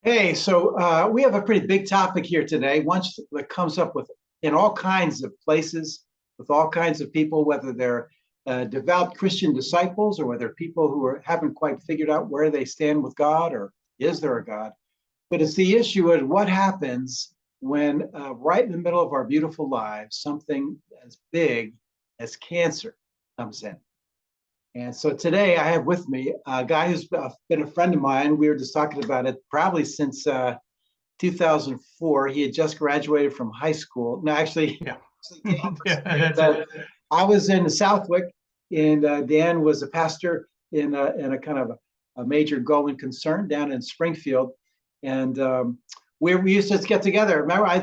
Hey, so we have a pretty big topic here today, one that comes up with in all kinds of places, with all kinds of people, whether they're devout Christian disciples or whether people who haven't quite figured out where they stand with God or is there a God. But it's the issue of what happens when right in the middle of our beautiful lives, something as big as cancer comes in. And so today I have with me a guy who's been a friend of mine. We were just talking about it probably since 2004. He had just graduated from high school. No, actually, Yeah. Yeah, that's but it. I was in Southwick, and Dan was a pastor in a kind of a major going concern down in Springfield. And we used to get together. I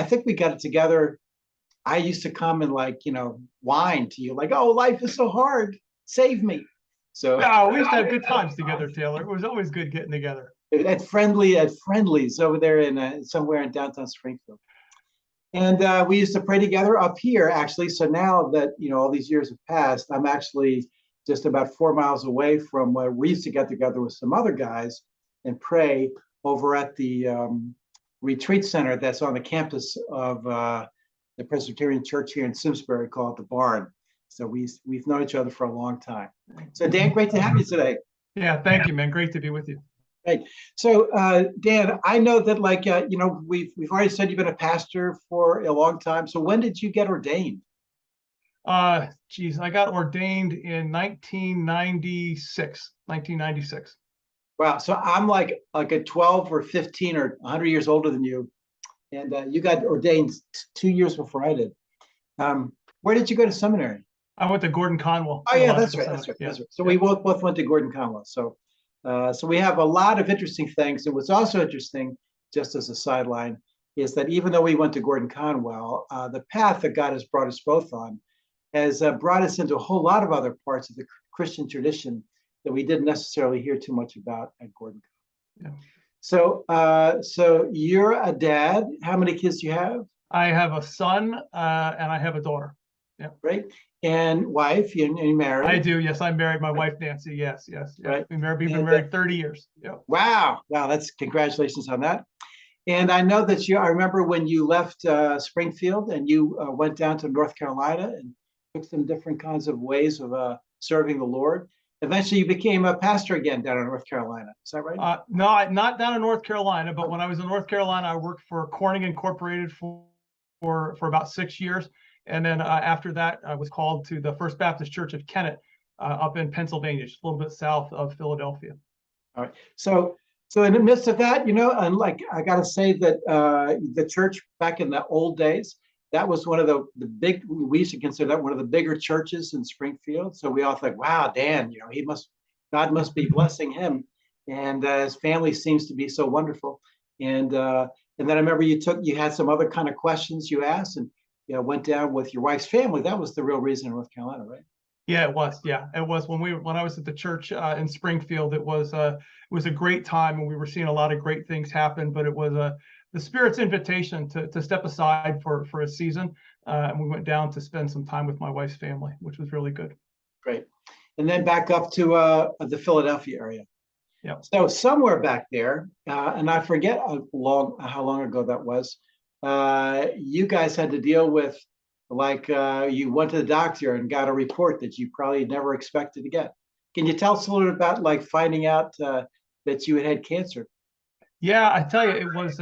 think we got it together. I used to come and whine to you like, "Oh, life is so hard. Save me." So No, we used to have good times together, Taylor. It was always good getting together. at Friendlies over there in somewhere in downtown Springfield, and we used to pray together up here actually. So now that all these years have passed, I'm actually just about 4 miles away from where we used to get together with some other guys and pray over at the retreat center that's on the campus of the Presbyterian Church here in Simsbury called the Barn. So we've known each other for a long time. So Dan, great to have you today. Yeah, thank you, man. Great to be with you. Right. So Dan, I know that we've already said you've been a pastor for a long time. So when did you get ordained? Geez, I got ordained in 1996. 1996. Wow. So I'm like a 12 or 15 or 100 years older than you, and you got ordained 2 years before I did. Where did you go to seminary? I went to Gordon Conwell Oh yeah, Theological Seminary. Yeah, that's right. So yeah. we both went to Gordon Conwell. So we have a lot of interesting things. And what's also interesting, just as a sideline, is that even though we went to Gordon Conwell, the path that God has brought us both on has brought us into a whole lot of other parts of the Christian tradition that we didn't necessarily hear too much about at Gordon. Yeah. So you're a dad. How many kids do you have? I have a son and I have a daughter. Yeah. Right. And wife, you I married, do. Yes, I'm married. My wife, Nancy. Yes, yes, yeah. right? We've been And married 30 years. Yeah. wow, that's congratulations on that. And I know that I remember when you left Springfield and you went down to North Carolina and took some different kinds of ways of serving the Lord. Eventually, you became a pastor again down in North Carolina. Is that right? No, not down in North Carolina, but when I was in North Carolina, I worked for Corning Incorporated for about 6 years. And then after that, I was called to the First Baptist Church of Kennett up in Pennsylvania, just a little bit south of Philadelphia. All right. So in the midst of that, and like I got to say that the church back in the old days, that was one of the big. We used to consider that one of the bigger churches in Springfield. So we all thought, wow, Dan, God must be blessing him, and his family seems to be so wonderful. And then I remember you had some other kind of questions you asked, and went down with your wife's family. That was the real reason in North Carolina, right? Yeah, it was. Yeah, it was when I was at the church in Springfield. It was a great time, and we were seeing a lot of great things happen. But it was the Spirit's invitation to step aside for a season, and we went down to spend some time with my wife's family, which was really good. Great. And then back up to the Philadelphia area. Yeah. So somewhere back there, and I forget how long ago that was. You guys had to deal with you went to the doctor and got a report that you probably never expected to get. Can you tell us a little bit about finding out that you had cancer? Yeah, I tell you, it was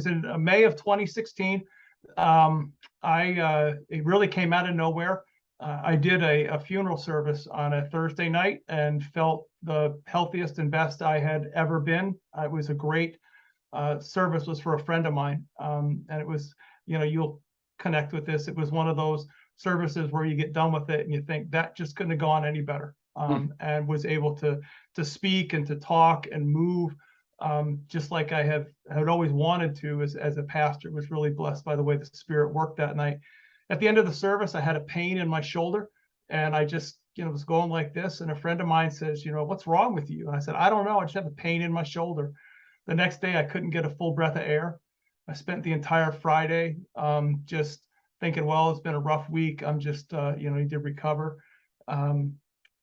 in May of 2016. It really came out of nowhere. I did a funeral service on a Thursday night and felt the healthiest and best I had ever been. It was a great service. Was for a friend of mine, and it was, you'll connect with this. It was one of those services where you get done with it and you think that just couldn't have gone any better. And was able to speak and to talk and move just like I had always wanted to as a pastor. Was really blessed by the way the Spirit worked that night. At the end of the service, I had a pain in my shoulder, and I just was going like this. And a friend of mine says, "What's wrong with you?" And I said, "I don't know. I just have a pain in my shoulder." The next day, I couldn't get a full breath of air. I spent the entire Friday just thinking, well, it's been a rough week. I'm just, need to recover.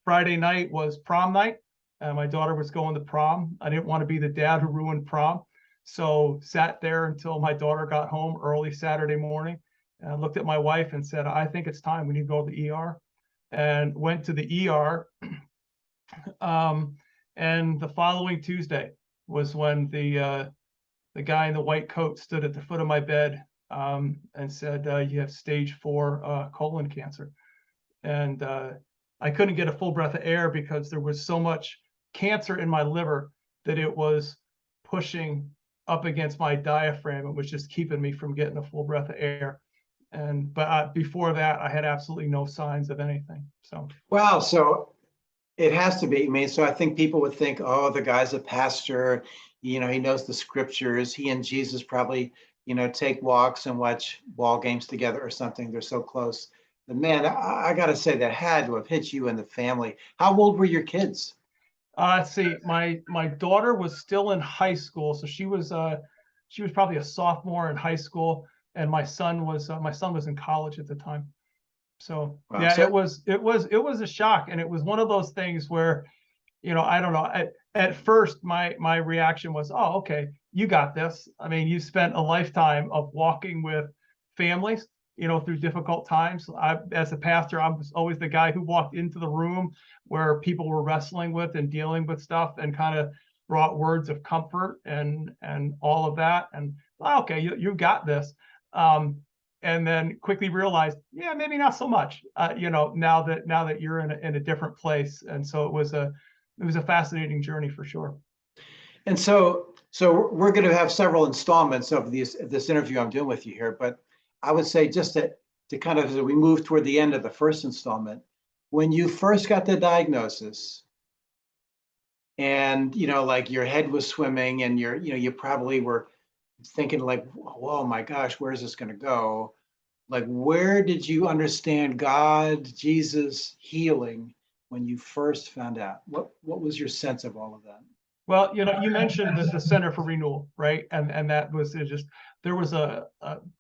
Friday night was prom night. My daughter was going to prom. I didn't want to be the dad who ruined prom. So sat there until my daughter got home early Saturday morning, and I looked at my wife and said, I think it's time we need to go to the ER, and went to the ER. And the following Tuesday was when the guy in the white coat stood at the foot of my bed, and said, you have stage 4 colon cancer. And I couldn't get a full breath of air because there was so much cancer in my liver that it was pushing up against my diaphragm. It was just keeping me from getting a full breath of air. But before that, I had absolutely no signs of anything. So Wow. So it has to be. I mean, so I think people would think, oh, the guy's a pastor, he knows the scriptures. He and Jesus probably, take walks and watch ball games together or something. They're so close. But man, I got to say that had to have hit you and the family. How old were your kids? let's see, my daughter was still in high school, so she was probably a sophomore in high school, and my son was in college at the time. So Wow. yeah, So, it was a shock, and it was one of those things where, I don't know. At first, my reaction was, oh, okay, you got this. I mean, you spent a lifetime of walking with families, through difficult times. As a pastor, I was always the guy who walked into the room where people were wrestling with and dealing with stuff, and kind of brought words of comfort and all of that. And okay, you got this. And then quickly realized, yeah, maybe not so much. Now that you're in a different place. And so it was a fascinating journey for sure. and so we're going to have several installments of this interview I'm doing with you here, but I would say just to kind of, as we move toward the end of the first installment, when you first got the diagnosis, and like your head was swimming, and you probably were thinking like, oh my gosh, where's this going to go? Like, where did you understand God, Jesus, healing when you first found out? What was your sense of all of that? Well, you mentioned the Center for Renewal, right? And that was just, there was a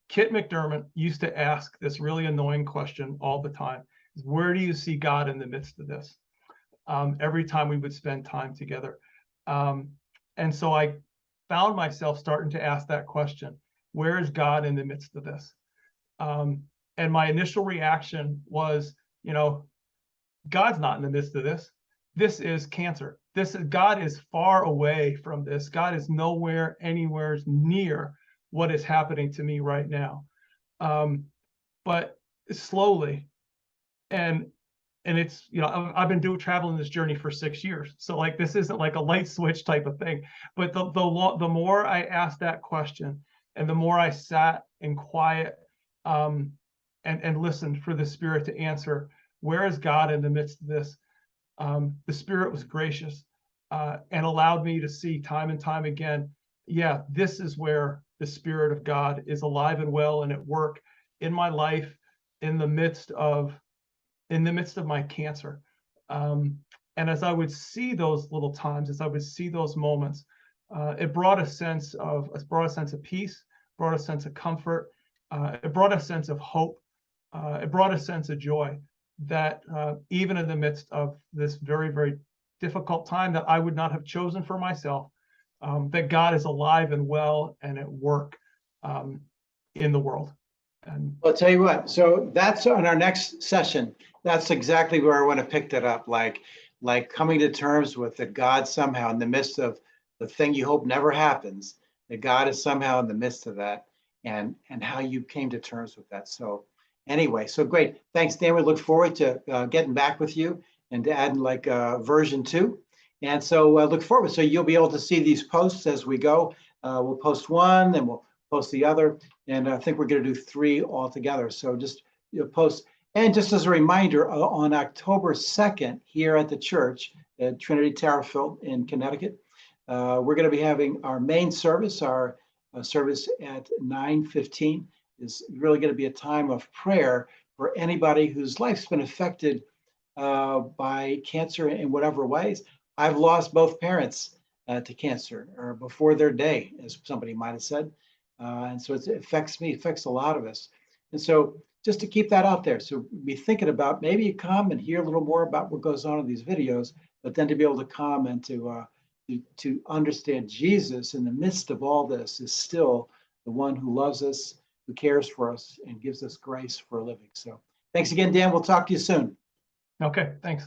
Kit McDermott used to ask this really annoying question all the time: is, where do you see God in the midst of this? Every time we would spend time together. And so I found myself starting to ask that question: where is God in the midst of this? And my initial reaction was, God's not in the midst of this. This is cancer. God is far away from this. God is nowhere, anywhere near what is happening to me right now. But slowly, and it's, I've been traveling this journey for 6 years. So like, this isn't like a light switch type of thing. But the more I asked that question, and the more I sat in quiet, and listened for the Spirit to answer, where is God in the midst of this? The Spirit was gracious, and allowed me to see time and time again, yeah, this is where the Spirit of God is alive and well and at work in my life, in the midst of my cancer. And as I would see those little times, as I would see those moments, it brought a sense of peace, brought a sense of comfort, it brought a sense of hope, it brought a sense of joy, that even in the midst of this very, very difficult time that I would not have chosen for myself, that God is alive and well and at work in the world. And I'll tell you what, so that's on our next session. That's exactly where I want to pick that up, like coming to terms with that God somehow in the midst of the thing you hope never happens, that God is somehow in the midst of that, and how you came to terms with that. So anyway, so great. Thanks, Dan. We look forward to getting back with you and to adding like version 2. And so look forward. So you'll be able to see these posts as we go. We'll post one, then we'll post the other. And I think we're going to do 3 altogether. So just post. And just as a reminder, on October 2nd here at the church at Trinity Tarrafil in Connecticut, we're going to be having our main service, our service at 9:15 is really going to be a time of prayer for anybody whose life's been affected by cancer in whatever ways. I've lost both parents to cancer, or before their day, as somebody might have said. And so it affects me, affects a lot of us. And so just to keep that out there. So be thinking about, maybe you come and hear a little more about what goes on in these videos, but then to be able to come and to understand Jesus in the midst of all this is still the one who loves us, who cares for us, and gives us grace for a living. So thanks again, Dan. We'll talk to you soon. Okay, thanks.